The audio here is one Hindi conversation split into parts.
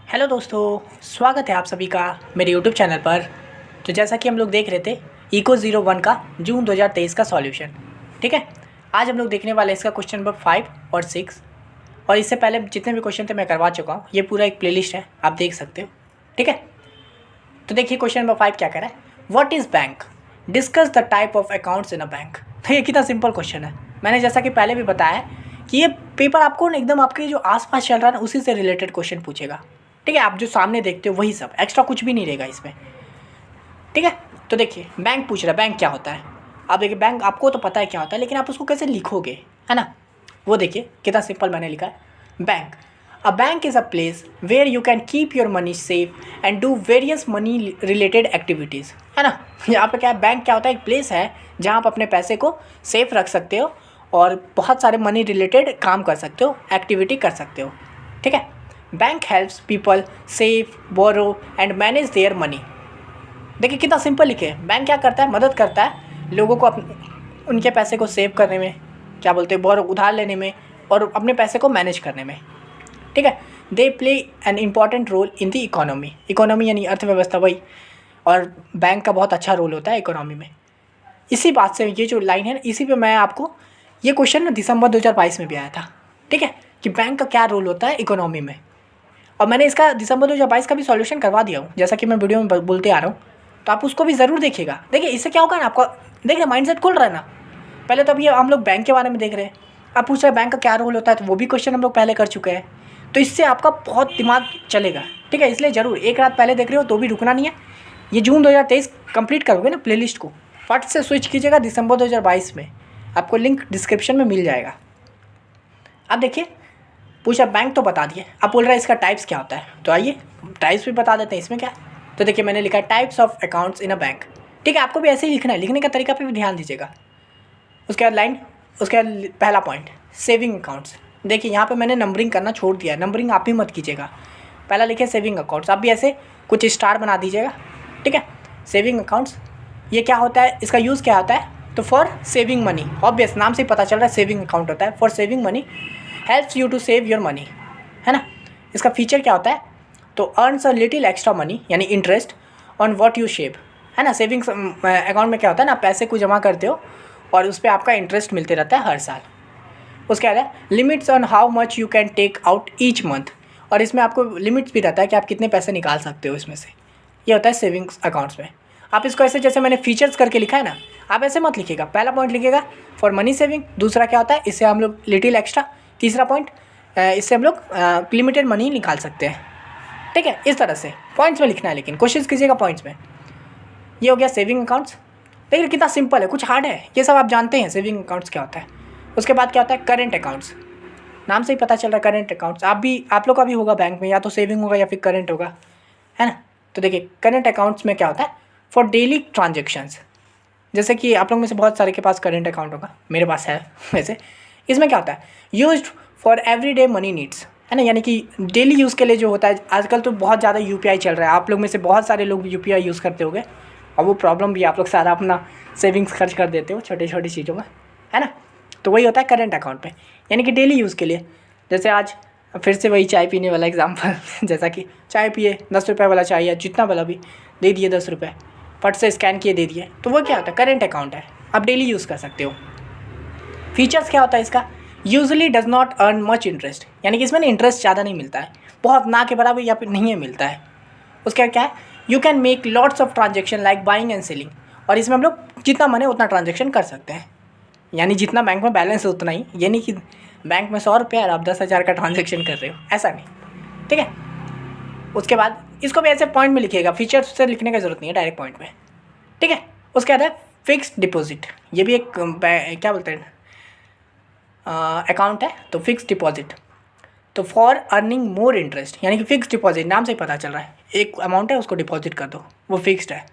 हेलो दोस्तों, स्वागत है आप सभी का मेरे यूट्यूब चैनल पर। तो जैसा कि हम लोग देख रहे थे इको 01 का जून 2023 का सॉल्यूशन। ठीक है, आज हम लोग देखने वाले हैं इसका क्वेश्चन नंबर 5 और 6। और इससे पहले जितने भी क्वेश्चन थे मैं करवा चुका हूँ। ये पूरा एक प्लेलिस्ट है, आप देख सकते हो। ठीक है, तो देखिए क्वेश्चन नंबर 5 क्या कह रहा है। What is bank, discuss the type of accounts in a bank. तो ये कितना सिंपल क्वेश्चन है। मैंने जैसा कि पहले भी बताया कि ये पेपर आपको एकदम आपके जो आसपास चल रहा है ना उसी से रिलेटेड क्वेश्चन पूछेगा। ठीक है, आप जो सामने देखते हो वही सब, एक्स्ट्रा कुछ भी नहीं रहेगा इसमें। ठीक है, तो देखिए बैंक पूछ रहा है बैंक क्या होता है। आप देखिए बैंक आपको तो पता है क्या होता है, लेकिन आप उसको कैसे लिखोगे, है ना। वो देखिए कितना सिंपल मैंने लिखा है। Bank, a bank is a place where you can keep your money safe and do various money related activities, है ना। यहाँ पे क्या है, बैंक क्या होता है, एक प्लेस है जहाँ आप अपने पैसे को सेफ रख सकते हो और बहुत सारे मनी रिलेटेड काम कर सकते हो, एक्टिविटी कर सकते हो। ठीक है, bank helps people save, borrow and manage their money. देखिए कितना सिंपल लिखे है। बैंक क्या करता है, मदद करता है लोगों को उनके पैसे को सेव करने में, क्या बोलते हैं, बोरो उधार लेने में और अपने पैसे को मैनेज करने में। ठीक है, they play an important role in the economy. Economy यानी अर्थव्यवस्था वही, और बैंक का बहुत अच्छा रोल होता है इकोनॉमी में। इसी बात से ये जो लाइन है, इसी पे मैं आपको ये क्वेश्चन ना दिसंबर 2022 में भी आया था। ठीक है, कि बैंक का क्या रोल होता है इकोनॉमी में, और मैंने इसका दिसंबर 2022 का भी सॉल्यूशन करवा दिया हूँ, जैसा कि मैं वीडियो में बोलते आ रहा हूँ। तो आप उसको भी ज़रूर देखिएगा। देखिए इससे क्या होगा ना, आपका देखिए माइंडसेट खुल रहा है ना। पहले तो अभी हम लोग बैंक के बारे में देख रहे हैं, आप पूछ रहे हैं बैंक का क्या रोल होता है, तो वो भी क्वेश्चन हम लोग पहले कर चुके हैं। तो इससे आपका बहुत दिमाग चलेगा। ठीक है, इसलिए ज़रूर एक रात पहले देख रहे हो तो भी रुकना नहीं है। ये जून 2023 कंप्लीट करोगे ना प्लेलिस्ट को, फट से स्विच कीजिएगा दिसंबर 2022 में। आपको लिंक डिस्क्रिप्शन में मिल जाएगा। अब देखिए पूछा बैंक तो बता दिए, अब बोल रहा है इसका टाइप्स क्या होता है। तो आइए टाइप्स भी बता देते हैं इसमें क्या है। तो देखिए मैंने लिखा है types of accounts in a bank. ठीक है, आपको भी ऐसे ही लिखना है, लिखने का तरीका पे भी ध्यान दीजिएगा। उसके बाद लाइन, उसके बाद पहला पॉइंट सेविंग अकाउंट्स। देखिए यहाँ पे मैंने नंबरिंग करना छोड़ दिया है, नंबरिंग आप ही मत कीजिएगा। पहला लिखे सेविंग अकाउंट्स, आप भी ऐसे कुछ स्टार बना दीजिएगा। ठीक है, सेविंग अकाउंट्स ये क्या होता है, इसका यूज़ क्या होता है। तो फॉर सेविंग मनी, ऑब्वियस नाम से ही पता चल रहा है सेविंग अकाउंट होता है। For saving money, helps you to save your money, है ना। इसका फीचर क्या होता है, तो earns a little extra money यानी interest on what you save, है ना। सेविंग्स अकाउंट में क्या होता है ना, पैसे को जमा करते हो और उस पर आपका इंटरेस्ट मिलते रहता है हर साल। उसके बाद है limits on how much you can take out each month, और इसमें आपको लिमिट्स भी रहता है कि आप कितने पैसे निकाल सकते हो इसमें से। ये होता है सेविंग्स अकाउंट्स में। आप इसको ऐसे जैसे मैंने फीचर्स करके लिखा है ना, आप ऐसे मत लिखिएगा। पहला पॉइंट लिखिएगा फॉर मनी सेविंग, दूसरा क्या होता है इससे हम लोग लिटिल एक्स्ट्रा, तीसरा पॉइंट इससे हम लोग लिमिटेड मनी निकाल सकते हैं। ठीक है, इस तरह से पॉइंट्स में लिखना है, लेकिन कोशिश कीजिएगा पॉइंट्स में। ये हो गया सेविंग अकाउंट्स। देखिए कितना सिंपल है, कुछ हार्ड है, ये सब आप जानते हैं सेविंग अकाउंट्स क्या होता है। उसके बाद क्या होता है करेंट अकाउंट्स, नाम से ही पता चल रहा है करेंट अकाउंट्स। आप लोग का भी होगा बैंक में, या तो सेविंग होगा या फिर करेंट होगा, है ना। तो देखिए करेंट अकाउंट्स में क्या होता है, फॉर डेली ट्रांजेक्शन्स। जैसे कि आप लोग में से बहुत सारे के पास करेंट अकाउंट होगा, मेरे पास है वैसे। इसमें क्या होता है, used for everyday money needs, है ना, यानी कि डेली यूज़ के लिए जो होता है। आजकल तो बहुत ज़्यादा यूपीआई चल रहा है, आप लोग में से बहुत सारे लोग यूपीआई यूज़ करते होंगे, और वो प्रॉब्लम भी, आप लोग सारा अपना सेविंग्स खर्च कर देते हो छोटी छोटी चीज़ों में, है ना। तो वही होता है करेंट अकाउंट में, यानी कि डेली यूज़ के लिए। जैसे आज फिर से वही चाय पीने वाला एग्जाम्पल जैसा कि चाय पिए, 10 रुपये वाला चाय या जितना वाला भी दे दिए 10 रुपये, फट से स्कैन किए दे दिए, तो वो क्या होता है करेंट अकाउंट है, आप डेली यूज़ कर सकते हो। फीचर्स क्या होता है इसका, usually does not earn much interest, यानी कि इसमें इंटरेस्ट ज़्यादा नहीं मिलता है, बहुत ना के बराबर या फिर नहीं है मिलता है। उसका क्या है, you can make lots of transaction like buying and selling, और इसमें हम लोग जितना मन है उतना ट्रांजेक्शन कर सकते हैं, यानी जितना बैंक में बैलेंस है उतना ही। ये नहीं कि बैंक में 100 रुपये और आप 10,000 का ट्रांजेक्शन कर रहे हो, ऐसा नहीं। ठीक है, उसके बाद इसको भी ऐसे पॉइंट में लिखिएगा, फीचर्स से लिखने की जरूरत नहीं है, डायरेक्ट पॉइंट में। ठीक है, उसके बाद है फिक्स्ड डिपॉजिट, ये भी एक क्या बोलते हैं अकाउंट है, तो फिक्स डिपॉजिट, तो फॉर अर्निंग मोर इंटरेस्ट, यानी कि फिक्स डिपॉजिट नाम से ही पता चल रहा है, एक अमाउंट है उसको डिपॉजिट कर दो, वो फिक्स्ड है।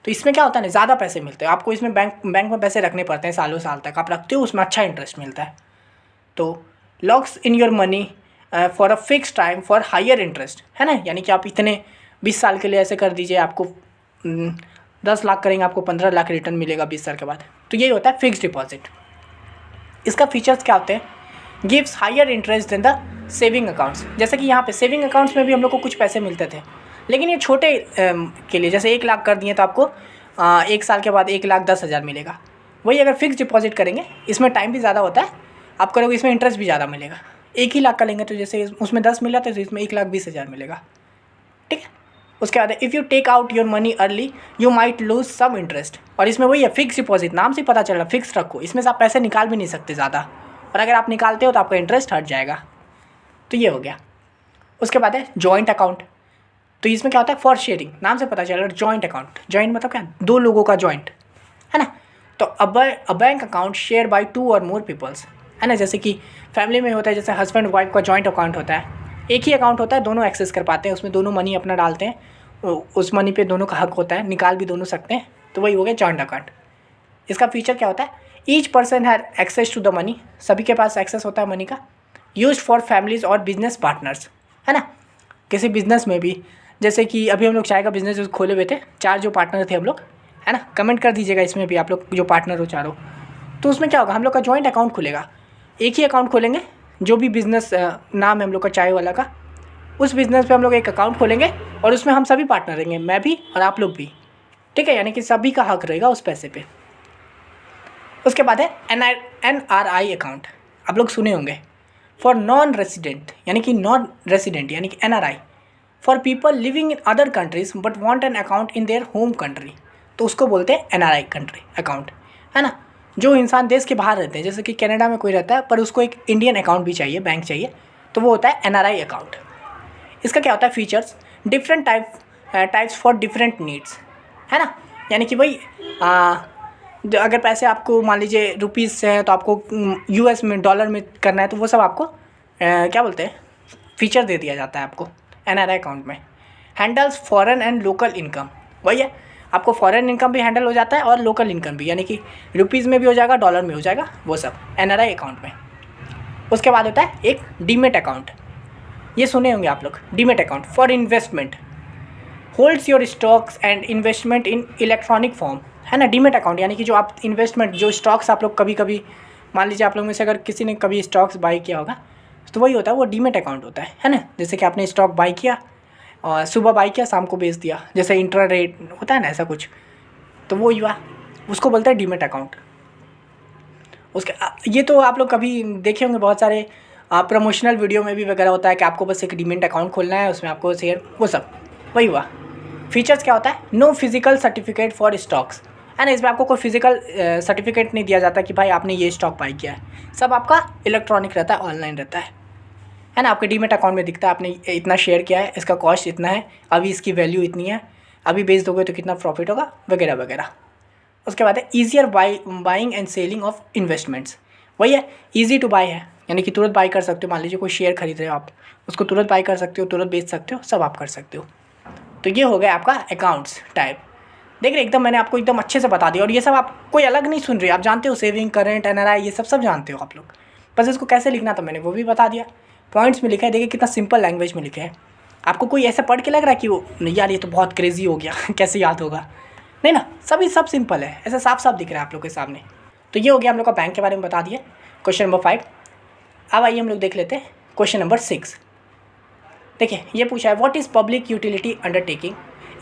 तो इसमें क्या होता है ना, ज़्यादा पैसे मिलते हैं आपको, इसमें बैंक में पैसे रखने पड़ते हैं, सालों साल तक आप रखते हो, उसमें अच्छा इंटरेस्ट मिलता है। तो locks in your money for a fix time for higher interest, है ना, यानी कि आप इतने 20 साल के लिए ऐसे कर दीजिए, आपको 10 लाख करेंगे, आपको 15 लाख रिटर्न मिलेगा 20 साल के बाद। तो यही होता है फिक्स डिपॉजिट। इसका फीचर्स क्या होते हैं, gives higher interest than the saving accounts, जैसे कि यहाँ पे सेविंग अकाउंट्स में भी हम लोग को कुछ पैसे मिलते थे, लेकिन ये छोटे के लिए, जैसे 1 लाख कर दिए तो आपको 1 साल के बाद 1,10,000 मिलेगा। वही अगर फिक्स डिपॉजिट करेंगे, इसमें टाइम भी ज़्यादा होता है, आप करोगे इसमें इंटरेस्ट भी ज़्यादा मिलेगा। 1 ही लाख का लेंगे तो जैसे उसमें 10 मिला तो इसमें 1,20,000 मिलेगा, ठीक है। उसके बाद if you take out your money early you might lose some interest, और इसमें वही है फिक्स डिपॉजिट, नाम से पता चल रहा है फिक्स रखो, इसमें से आप पैसे निकाल भी नहीं सकते ज़्यादा, और अगर आप निकालते हो तो आपका इंटरेस्ट हट जाएगा। तो ये हो गया। उसके बाद है जॉइंट अकाउंट, तो इसमें क्या होता है फॉर शेयरिंग, नाम से पता चल रहा है जॉइंट अकाउंट। जॉइंट मतलब क्या, 2 लोगों का जॉइंट, है ना। तो a bank account share by 2 और मोर पीपल्स, है ना। जैसे कि फैमिली में होता है, जैसे हस्बैंड वाइफ का जॉइंट अकाउंट होता है, एक ही अकाउंट होता है, दोनों एक्सेस कर पाते हैं, उसमें दोनों मनी अपना डालते हैं, उस मनी पे दोनों का हक होता है, निकाल भी दोनों सकते हैं, तो वही हो गया जॉइंट अकाउंट। इसका फीचर क्या होता है, each person have access to the money, सभी के पास एक्सेस होता है मनी का, यूज्ड फॉर फैमिलीज और बिजनेस पार्टनर्स, है ना। किसी बिजनेस में भी, जैसे कि अभी हम लोग चाय का बिजनेस खोले हुए थे, 4 जो पार्टनर थे हम लोग, है ना। कमेंट कर दीजिएगा इसमें भी आप लोग जो पार्टनर हो चारों, तो उसमें क्या होगा, हम लोग का जॉइंट अकाउंट खुलेगा, एक ही अकाउंट खोलेंगे, जो भी बिज़नेस नाम है हम लोग का चाय वाला का, उस बिज़नेस पे हम लोग एक अकाउंट खोलेंगे और उसमें हम सभी पार्टनर रहेंगे, मैं भी और आप लोग भी, ठीक है, यानी कि सभी का हक रहेगा उस पैसे पे। उसके बाद है NRI अकाउंट, आप लोग सुने होंगे, फॉर नॉन रेसिडेंट, यानी कि नॉन रेसिडेंट यानी कि NRI, for people living in other countries but want an account in their home country, तो उसको बोलते हैं NRI कंट्री अकाउंट, है ना। जो इंसान देश के बाहर रहते हैं, जैसे कि कनाडा में कोई रहता है पर उसको एक इंडियन अकाउंट भी चाहिए, बैंक चाहिए, तो वो होता है NRI अकाउंट। इसका क्या होता है features, different types for different needs, है ना। यानी कि भाई अगर पैसे आपको मान लीजिए रुपीज़ से है तो आपको US में डॉलर में करना है, तो वो सब आपको क्या बोलते हैं फीचर दे दिया जाता है आपको NRI अकाउंट में। Handles foreign and local income, वही है, आपको फॉरेन इनकम भी हैंडल हो जाता है और लोकल इनकम भी, यानी कि रुपीज़ में भी हो जाएगा, डॉलर में हो जाएगा, वो सब NRI अकाउंट में। उसके बाद होता है एक डीमेट अकाउंट, ये सुने होंगे आप लोग, demat account for investment, holds your stocks and investment in electronic form, है ना। डीमेट अकाउंट यानी कि जो आप इन्वेस्टमेंट, जो स्टॉक्स आप लोग कभी कभी, मान लीजिए आप लोग में से अगर किसी ने कभी स्टॉक्स बाई किया होगा, तो वही होता है, वो डीमेट अकाउंट होता है ना। जैसे कि आपने स्टॉक बाई किया और सुबह बाई किया, शाम को बेच दिया, जैसे इंट्रा रेट होता है ना, ऐसा कुछ, तो वो हुआ, उसको बोलते हैं डीमेट अकाउंट। उसके ये तो आप लोग कभी देखे होंगे, बहुत सारे प्रमोशनल वीडियो में भी वगैरह होता है कि आपको बस एक डीमेट अकाउंट खोलना है, उसमें आपको शेयर, वो सब वही हुआ। फीचर्स क्या होता है, no physical certificate for stocks, है ना। इसमें आपको कोई फिजिकल सर्टिफिकेट नहीं दिया जाता कि भाई आपने ये स्टॉक बाई किया है, सब आपका इलेक्ट्रॉनिक रहता है, ऑनलाइन रहता है ना। आपके डीमेट अकाउंट में दिखता है आपने इतना शेयर किया है, इसका कॉस्ट इतना है, अभी इसकी वैल्यू इतनी है, अभी बेच दोगे तो कितना प्रॉफिट होगा, वगैरह वगैरह। उसके बाद है easier buying and selling of investments, वही है, ईजी टू बाई है, यानी कि तुरंत बाई कर सकते हो। मान लीजिए कोई शेयर खरीद रहे हो आप, उसको तुरंत बाई कर सकते हो, तुरंत बेच सकते हो, सब आप कर सकते हो। तो ये हो गया आपका अकाउंट्स टाइप। देख रहे एकदम मैंने आपको एकदम अच्छे से बता दिया, और ये सब आप कोई अलग नहीं सुन रहे, आप जानते हो सेविंग, करंट, NRI, ये सब जानते हो आप लोग, बस इसको कैसे लिखना था मैंने वो भी बता दिया, पॉइंट्स में लिखा है, देखिए कितना सिंपल लैंग्वेज में लिखा है। आपको कोई ऐसा पढ़ के लग रहा है कि वो नहीं यार ये तो बहुत क्रेजी हो गया कैसे याद होगा, नहीं ना, सभी सब सिंपल है, ऐसा साफ साफ दिख रहा है आप लोग के सामने। तो ये हो गया हम लोग का बैंक के बारे में बता दिया, क्वेश्चन नंबर 5। अब आइए हम लोग देख लेते हैं क्वेश्चन नंबर 6। देखिए ये पूछा है what is public utility undertaking,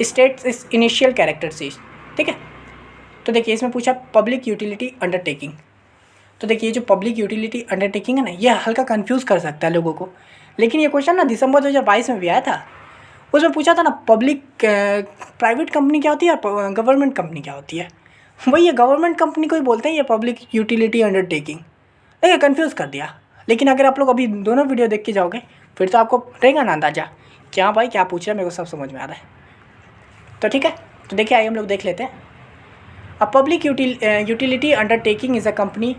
states इस इनिशियल कैरेक्टरिस्टिक्स, ठीक है। तो देखिए इसमें पूछा पब्लिक यूटिलिटी अंडरटेकिंग, तो देखिए जो पब्लिक यूटिलिटी अंडरटेकिंग है ना, ये हल्का कंफ्यूज कर सकता है लोगों को, लेकिन ये क्वेश्चन ना दिसंबर 2022 में भी आया था, उसमें पूछा था ना पब्लिक प्राइवेट कंपनी क्या होती है और गवर्नमेंट कंपनी क्या होती है, वही ये गवर्नमेंट कंपनी को ही बोलते हैं ये पब्लिक यूटिलिटी अंडरटेकिंग, देखिए कन्फ्यूज़ कर दिया। लेकिन अगर आप लोग अभी दोनों वीडियो देख के जाओगे फिर तो आपको रहेगा ना अंदाजा क्या भाई क्या पूछ रहा है, मेरे को सब समझ में आ रहा है। तो ठीक है, तो देखिए आइए हम लोग देख लेते हैं। A public utility undertaking is a company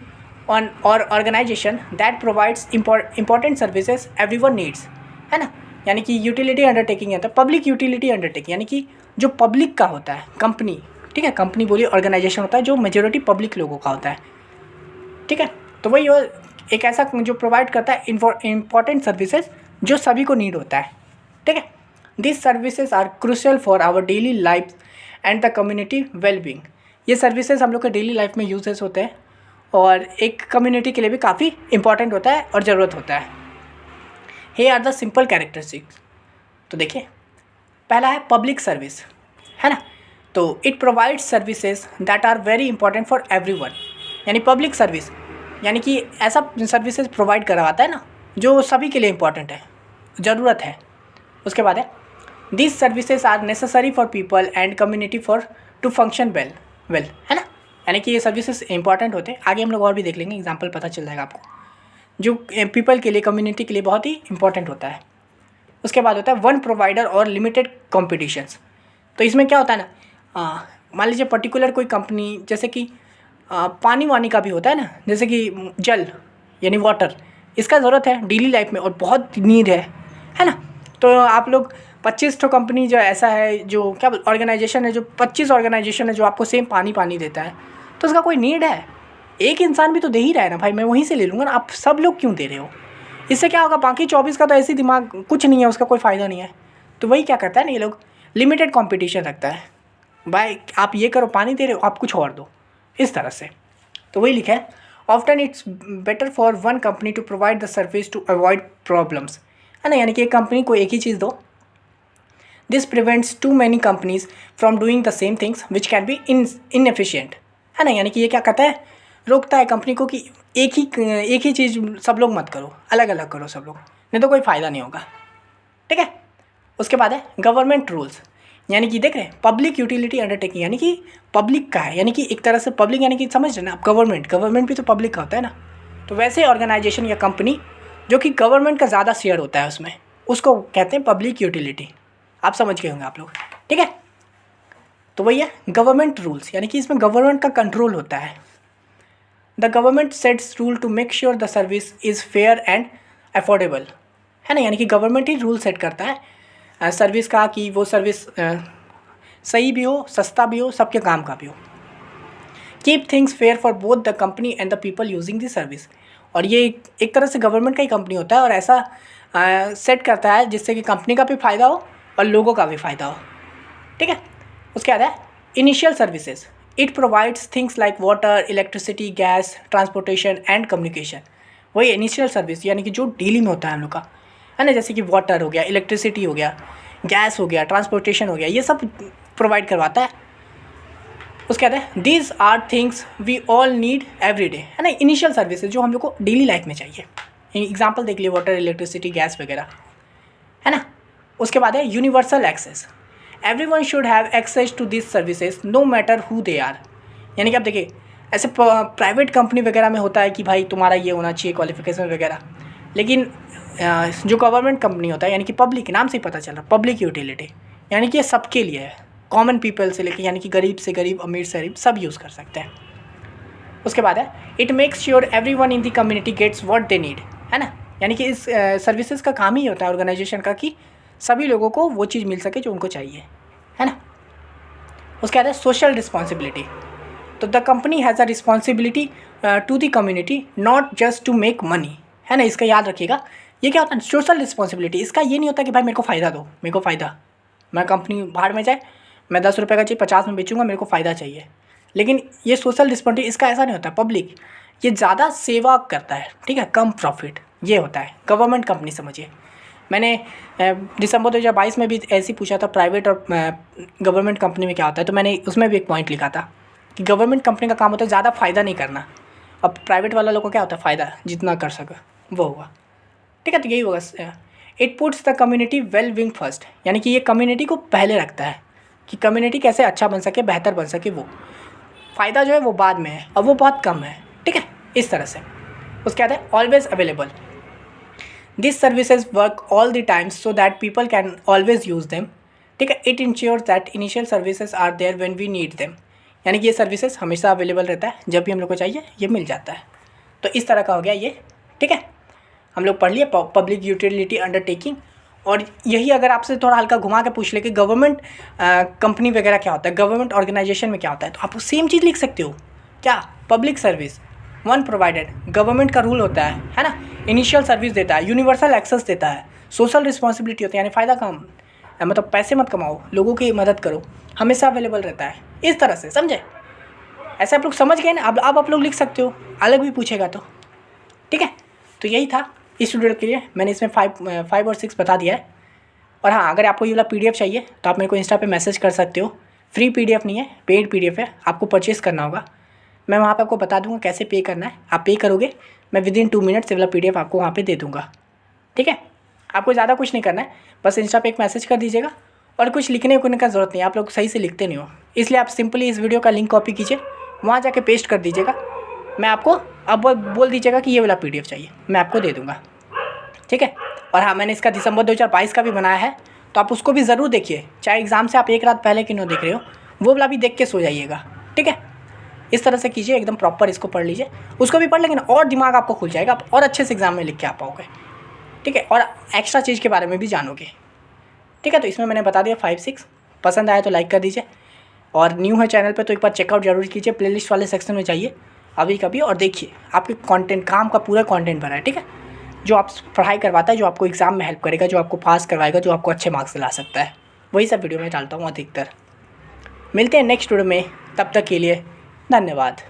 on और organisation that provides important services everyone needs, है ना। यानी कि यूटिलिटी अंडरटेकिंग है तो पब्लिक यूटिलिटी अंडरटेकिंग यानी कि जो पब्लिक का होता है कंपनी, ठीक है, कंपनी बोलिए ऑर्गेनाइजेशन होता है जो मेजोरिटी पब्लिक लोगों का होता है, ठीक है। तो वही एक ऐसा जो प्रोवाइड करता है इंपॉर्टेंट सर्विसेज जो सभी को नीड होता है, ठीक है। This services are crucial for our daily life and the community wellbeing, ये सर्विसेज हम लोग के डेली लाइफ में यूजेस होते हैं और एक कम्युनिटी के लिए भी काफ़ी इंपॉर्टेंट होता है और ज़रूरत होता है। Here are the simple characteristics. तो देखिए पहला है पब्लिक सर्विस, है ना। तो it provides services that are very important for everyone, यानी पब्लिक सर्विस यानी कि ऐसा सर्विसेज प्रोवाइड करवाता है ना जो सभी के लिए इम्पॉर्टेंट है, ज़रूरत है। उसके बाद है this services are necessary for people and community for to function well, है ना। यानी कि ये सर्विसेज इंपॉर्टेंट होते हैं, आगे हम लोग और भी देख लेंगे, एग्जाम्पल पता चल जाएगा आपको, जो पीपल के लिए, कम्युनिटी के लिए बहुत ही इंपॉर्टेंट होता है। उसके बाद होता है वन प्रोवाइडर और लिमिटेड कॉम्पिटिशन्स। तो इसमें क्या होता है ना, मान लीजिए पर्टिकुलर कोई कंपनी, जैसे कि पानी वानी का भी होता है ना, जैसे कि जल यानी वाटर, इसका ज़रूरत है डेली लाइफ में और बहुत नीड है ना। तो आप लोग 25 तो कंपनी जो ऐसा है, जो क्या ऑर्गेनाइजेशन है, जो 25 ऑर्गेनाइजेशन है जो आपको सेम पानी देता है, तो उसका कोई नीड है? एक इंसान भी तो दे ही रहा है ना भाई, मैं वहीं से ले लूँगा ना, आप सब लोग क्यों दे रहे हो? इससे क्या होगा, बाकी 24 का तो ऐसी दिमाग कुछ नहीं है, उसका कोई फ़ायदा नहीं है। तो वही क्या करता है ना ये लोग, लिमिटेड कंपटीशन रखता है, भाई आप ये करो, पानी दे रहे हो आप कुछ और दो, इस तरह से। तो वही लिखा है often it's better for one company to provide the service to avoid problems, है ना। यानी कि एक कंपनी को एक ही चीज़ दो, this prevents too many companies from doing the same things which can be inefficient, है ना। यानी कि ये क्या कहता है, रोकता है कंपनी को कि एक ही चीज़ सब लोग मत करो, अलग अलग करो सब लोग, नहीं तो कोई फ़ायदा नहीं होगा, ठीक है। उसके बाद है गवर्नमेंट रूल्स, यानी कि देख रहे हैं पब्लिक यूटिलिटी अंडरटेकिंग, यानी कि पब्लिक का है, यानी कि एक तरह से पब्लिक, यानी कि समझ रहे ना आप, गवर्नमेंट भी तो पब्लिक का होता है ना। तो वैसे ऑर्गेनाइजेशन या कंपनी जो कि गवर्नमेंट का ज़्यादा शेयर होता है उसमें, उसको कहते हैं पब्लिक यूटिलिटी। आप समझ गए होंगे आप लोग, ठीक है। तो वही है गवर्नमेंट रूल्स, यानी कि इसमें गवर्नमेंट का कंट्रोल होता है। The government sets rule to make sure the service is fair and affordable, है ना। यानी कि गवर्नमेंट ही रूल सेट करता है सर्विस का, कि वो सर्विस सही भी हो, सस्ता भी हो, सबके काम का भी हो। Keep things fair for both the company and the people using the service, और ये एक तरह से गवर्नमेंट का ही कंपनी होता है और ऐसा सेट करता है जिससे कि कंपनी का भी फ़ायदा हो और लोगों का भी फ़ायदा हो, ठीक है। उसके बाद है initial services, it provides things like water, electricity, gas, transportation and communication. वही इनिशियल सर्विस, यानी कि जो डेली में होता है हम लोग का, है ना, जैसे कि वाटर हो गया, इलेक्ट्रिसिटी हो गया, गैस हो गया, ट्रांसपोर्टेशन हो गया, ये सब प्रोवाइड करवाता है। उसके बाद है these are things we all need every day, है ना। इनिशियल सर्विसेज जो हम लोग को डेली लाइफ में चाहिए, एग्जाम्पल देख लिए, वाटर, इलेक्ट्रिसिटी, गैस वगैरह, है ना। उसके बाद है universal access, everyone should have access to this services no matter who they are. यानी कि आप देखिए ऐसे प्राइवेट कंपनी वगैरह में होता है कि भाई तुम्हारा ये होना चाहिए क्वालिफिकेशन वगैरह, लेकिन जो गवर्नमेंट कंपनी होता है, यानी कि पब्लिक, नाम से ही पता चल रहा है पब्लिक यूटिलिटी, यानी कि ये सबके लिए है, कॉमन पीपल से लेके, यानी कि गरीब से गरीब, अमीर से गरीब, सब यूज़ कर सकते हैं। उसके बाद है it makes sure everyone in the community gets what they need, है ना। यानी कि इस सर्विसेज का काम ही होता है ऑर्गेनाइजेशन का कि सभी लोगों को वो चीज़ मिल सके जो उनको चाहिए, है ना। उसके बाद है सोशल रिस्पॉन्सिबिलिटी, तो the company has a responsibility to the community not just to make money, है ना। इसका याद रखिएगा, ये क्या होता है सोशल रिस्पॉन्सिबिलिटी, इसका ये नहीं होता कि भाई मेरे को फ़ायदा दो, मेरे को फ़ायदा, मैं कंपनी बाहर में जाए, मैं 10 रुपये का चीज़ 50 में बेचूंगा, मेरे को फ़ायदा चाहिए। लेकिन ये सोशल रिस्पॉन्सिबिलिटी इसका ऐसा नहीं होता, पब्लिक ये ज़्यादा सेवा करता है, ठीक है, कम प्रॉफिट, ये होता है गवर्नमेंट कंपनी, समझिए। मैंने दिसंबर 2022 में भी ऐसे ही पूछा था प्राइवेट और गवर्नमेंट कंपनी में क्या होता है, तो मैंने उसमें भी एक पॉइंट लिखा था कि गवर्नमेंट कंपनी का काम होता है ज़्यादा फ़ायदा नहीं करना, अब प्राइवेट वाला लोगों को क्या होता है, फ़ायदा जितना कर सके वो होगा, ठीक है। तो यही होगा, it puts the community well wing first, यानी कि ये कम्युनिटी को पहले रखता है कि कम्युनिटी कैसे अच्छा बन सके, बेहतर बन सके, वो फ़ायदा जो है वो बाद में है और वो बहुत कम है, ठीक है, इस तरह से। उसके बाद है always available, this services work all the time so that people can always use them, ठीक है। It ensures that initial services are there when we need them, यानी कि ये सर्विसेज हमेशा अवेलेबल रहता है, जब भी हम लोग को चाहिए ये मिल जाता है। तो इस तरह का हो गया ये, ठीक है। हम लोग पढ़ लिए पब्लिक यूटिलिटी अंडरटेकिंग, और यही अगर आपसे थोड़ा हल्का घुमा के पूछ ले कि गवर्नमेंट कंपनी वगैरह क्या होता है, गवर्नमेंट ऑर्गेनाइजेशन में क्या होता है, तो आप सेम चीज़ लिख सकते हो, क्या, public service, one provided, government का रूल होता है ना, इनिशियल सर्विस देता है, यूनिवर्सल एक्सेस देता है, सोशल रिस्पॉन्सिबिलिटी होती है, यानी फ़ायदा कम, मतलब पैसे मत कमाओ, लोगों की मदद करो, हमेशा अवेलेबल रहता है, इस तरह से, समझे। ऐसे आप लोग समझ गए ना, अब आप लोग लिख सकते हो, अलग भी पूछेगा तो, ठीक है। तो यही था इस ट्यूटोरियल के लिए मैंने इसमें 5 और 6 बता दिया है। और हाँ, अगर आपको ये वाला PDF चाहिए तो आप मेरे को इंस्टा पे मैसेज कर सकते हो। फ्री PDF नहीं है, पेड PDF है, आपको परचेज़ करना होगा। मैं वहाँ पे आपको बता दूँगा कैसे पे करना है। आप पे करोगे, मैं विदिन 2 मिनट्स ये वाला PDF आपको वहाँ पे दे दूँगा। ठीक है, आपको ज़्यादा कुछ नहीं करना है, बस इंस्टा पे एक मैसेज कर दीजिएगा। और कुछ लिखने उखने का ज़रूरत नहीं है, आप लोग सही से लिखते नहीं हो, इसलिए आप सिंपली इस वीडियो का लिंक कॉपी कीजिए, वहाँ जाके पेस्ट कर दीजिएगा। मैं आपको अब बोल दीजिएगा कि ये वाला PDF चाहिए, मैं आपको दे दूँगा। ठीक है। और हाँ, मैंने इसका दिसंबर 2022 का भी बनाया है, तो आप उसको भी ज़रूर देखिए। चाहे एग्ज़ाम से आप एक रात पहले क्यों देख रहे हो, वो वाला भी देख के सो जाइएगा। ठीक है, इस तरह से कीजिए, एकदम प्रॉपर इसको पढ़ लीजिए। उसको भी पढ़ लेंगे ना, और दिमाग आपको खुल जाएगा, आप और अच्छे से एग्ज़ाम में लिख के आ पाओगे। ठीक है, और एक्स्ट्रा चीज़ के बारे में भी जानोगे। ठीक है, तो इसमें मैंने बता दिया 5 6। पसंद आया तो लाइक कर दीजिए, और न्यू है चैनल पे तो एक बार चेकआउट जरूर कीजिए। प्लेलिस्ट वाले सेक्शन में जाइए अभी कभी और देखिए, आपके कंटेंट, काम का पूरा कंटेंट भरा है। ठीक है, जो आप पढ़ाई करवाता है, जो आपको एग्ज़ाम में हेल्प करेगा, जो आपको पास करवाएगा, जो आपको अच्छे मार्क्स दिला सकता है, वही सब वीडियो में डालता हूँ अधिकतर। मिलते हैं नेक्स्ट वीडियो में, तब तक के लिए धन्यवाद।